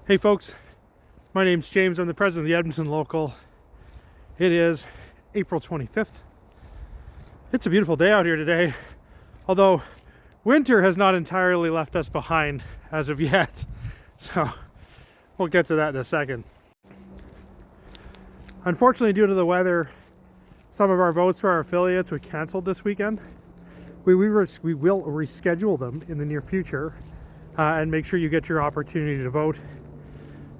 Hey folks, my name's James. I'm the president of the Edmonton Local. It is April 25th. It's a beautiful day out here today, although winter has not entirely left us behind as of yet. So we'll get to that in a second. Unfortunately, due to the weather, some of our votes for our affiliates were canceled this weekend. We will reschedule them in the near future and make sure you get your opportunity to vote.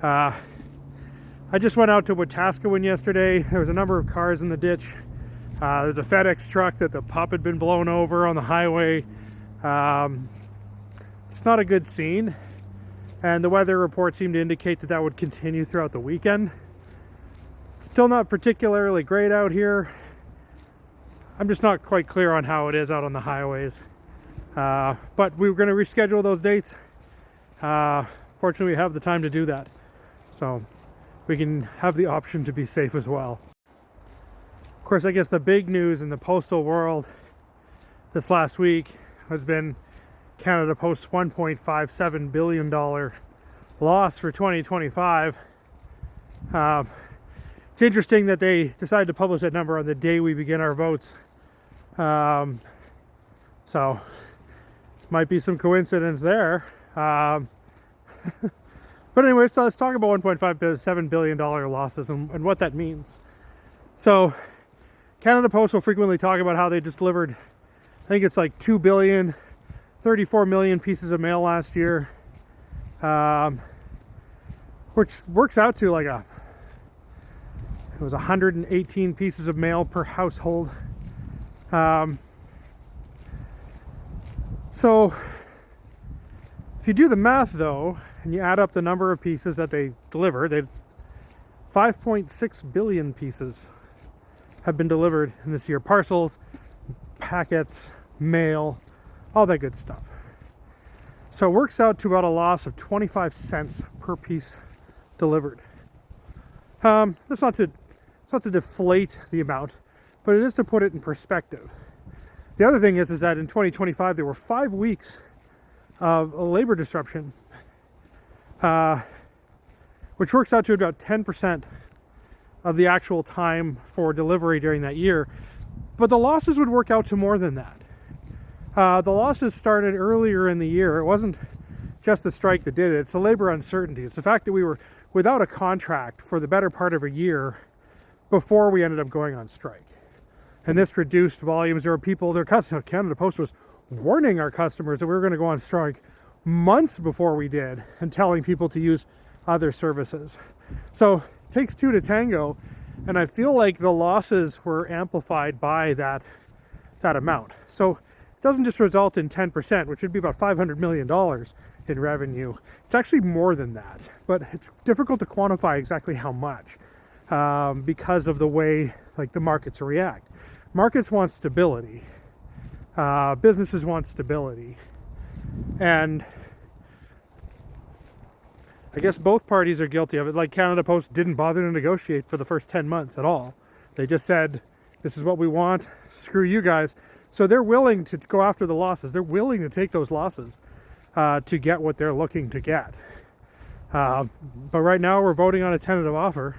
I just went out to Wetaskiwin yesterday. There was a number of cars in the ditch. There's a FedEx truck that the pup had been blown over on the highway. It's not a good scene, and the weather report seemed to indicate that that would continue throughout the weekend. Still not particularly great out here. I'm just not quite clear on how it is out on the highways. But we were going to reschedule those dates. Fortunately, we have the time to do that. So we can have the option to be safe as well. Of course, I guess the big news in the postal world this last week has been Canada Post's $1.57 billion loss for 2025. It's interesting that they decided to publish that number on the day we begin our votes. So might be some coincidence there. But anyways, so let's talk about $1.57 billion losses and what that means. So Canada Post will frequently talk about how they just delivered, I think it's like 2 billion, 34 million pieces of mail last year, which works out to like it was 118 pieces of mail per household. So if you do the math though, and you add up the number of pieces that they delivered, 5.6 billion pieces have been delivered in this year. Parcels, packets, mail, all that good stuff. So it works out to about a loss of 25 cents per piece delivered. That's not to deflate the amount, but it is to put it in perspective. The other thing is that in 2025 there were 5 weeks of labor disruption, which works out to about 10% of the actual time for delivery during that year. But the losses would work out to more than that. The losses started earlier in the year. It wasn't just the strike that did it. It's the labor uncertainty. It's the fact that we were without a contract for the better part of a year before we ended up going on strike. And this reduced volumes. There were people, Canada Post was warning our customers that we were going to go on strike months before we did and telling people to use other services. So it takes two to tango, and I feel like the losses were amplified by that amount. So it doesn't just result in 10%, which would be about $500 million in revenue. It's actually more than that, but it's difficult to quantify exactly how much because of the way the markets react. Markets want stability. Businesses want stability. And I guess both parties are guilty of it. Like Canada Post didn't bother to negotiate for the first 10 months at all. They just said, this is what we want, screw you guys. So they're willing to go after the losses. They're willing to take those losses to get what they're looking to get. But right now we're voting on a tentative offer.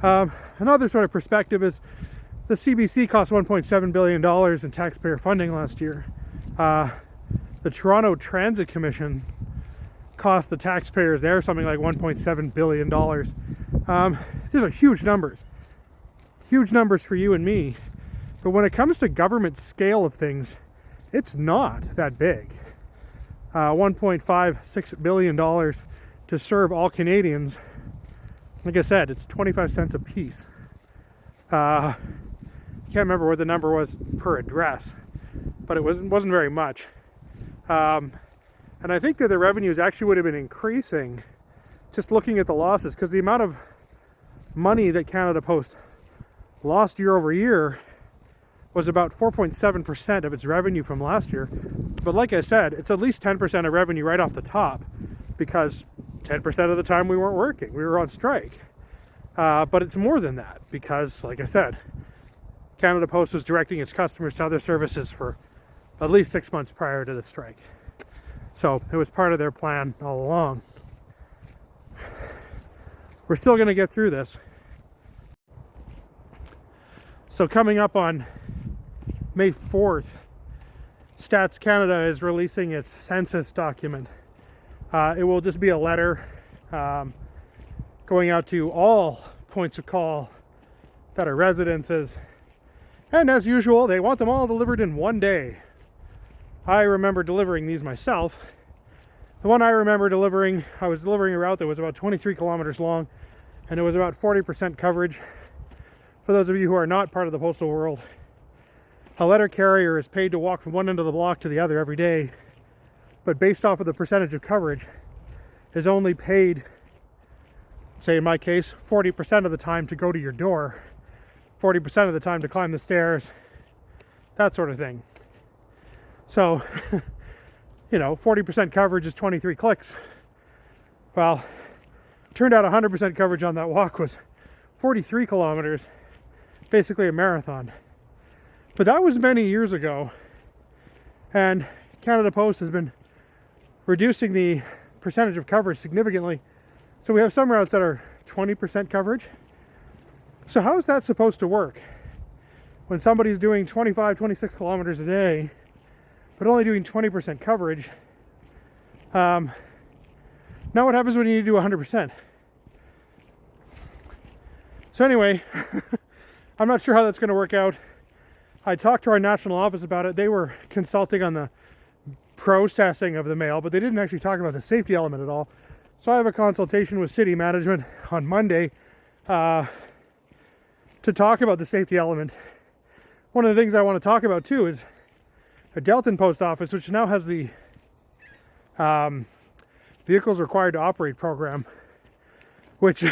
Another sort of perspective is the CPC cost $1.7 billion in taxpayer funding last year. The Toronto Transit Commission cost the taxpayers there something like $1.7 billion. These are huge numbers for you and me. But when it comes to government scale of things, it's not that big. $1.56 billion to serve all Canadians. Like I said, it's 25 cents a piece. I can't remember what the number was per address, but it wasn't very much. And I think that the revenues actually would have been increasing just looking at the losses, because the amount of money that Canada Post lost year over year was about 4.7% of its revenue from last year. But like I said, it's at least 10% of revenue right off the top, because 10% of the time we weren't working. We were on strike. But it's more than that, because like I said, Canada Post was directing its customers to other services for at least 6 months prior to the strike. So it was part of their plan all along. we're still going to get through this. So coming up on May 4th, Stats Canada is releasing its census document. It will just be a letter going out to all points of call that are residences. And as usual, they want them all delivered in one day. I remember delivering these myself. The one I remember delivering, I was delivering a route that was about 23 kilometers long, and it was about 40% coverage. For those of you who are not part of the postal world, a letter carrier is paid to walk from one end of the block to the other every day, but based off of the percentage of coverage, is only paid, say in my case, 40% of the time to go to your door, 40% of the time to climb the stairs, that sort of thing. So, 40% coverage is 23 clicks. Well, turned out 100% coverage on that walk was 43 kilometers, basically a marathon. But that was many years ago, and Canada Post has been reducing the percentage of coverage significantly. So we have some routes that are 20% coverage. So how is that supposed to work? When somebody's doing 25, 26 kilometers a day, but only doing 20% coverage, now what happens when you do 100%? So anyway, I'm not sure how that's going to work out. I talked to our national office about it. They were consulting on the processing of the mail, but they didn't actually talk about the safety element at all. So I have a consultation with city management on Monday to talk about the safety element. One of the things I want to talk about too is a Delton post office, which now has the vehicles required to operate program, which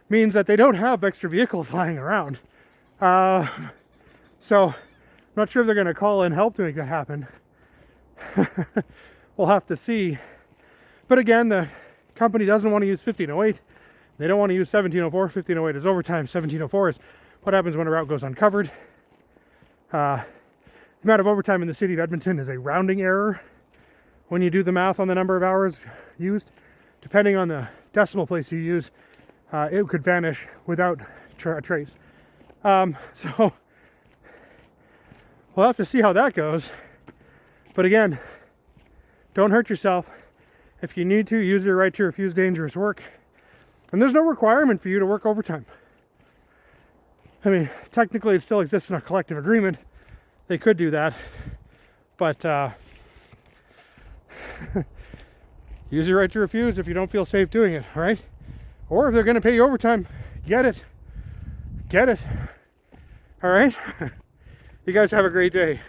means that they don't have extra vehicles lying around. So I'm not sure if they're going to call in help to make that happen. We'll have to see. But again, the company doesn't want to use 1508. They don't want to use 1704. 1508 is overtime. 1704 is what happens when a route goes uncovered. The amount of overtime in the city of Edmonton is a rounding error when you do the math on the number of hours used. Depending on the decimal place you use, it could vanish without a trace. So we'll have to see how that goes. But again, don't hurt yourself. If you need to, use your right to refuse dangerous work. And there's no requirement for you to work overtime. I mean, technically it still exists in a collective agreement. They could do that. But use your right to refuse if you don't feel safe doing it, all right? Or if they're going to pay you overtime, get it. Get it. All right? You guys have a great day.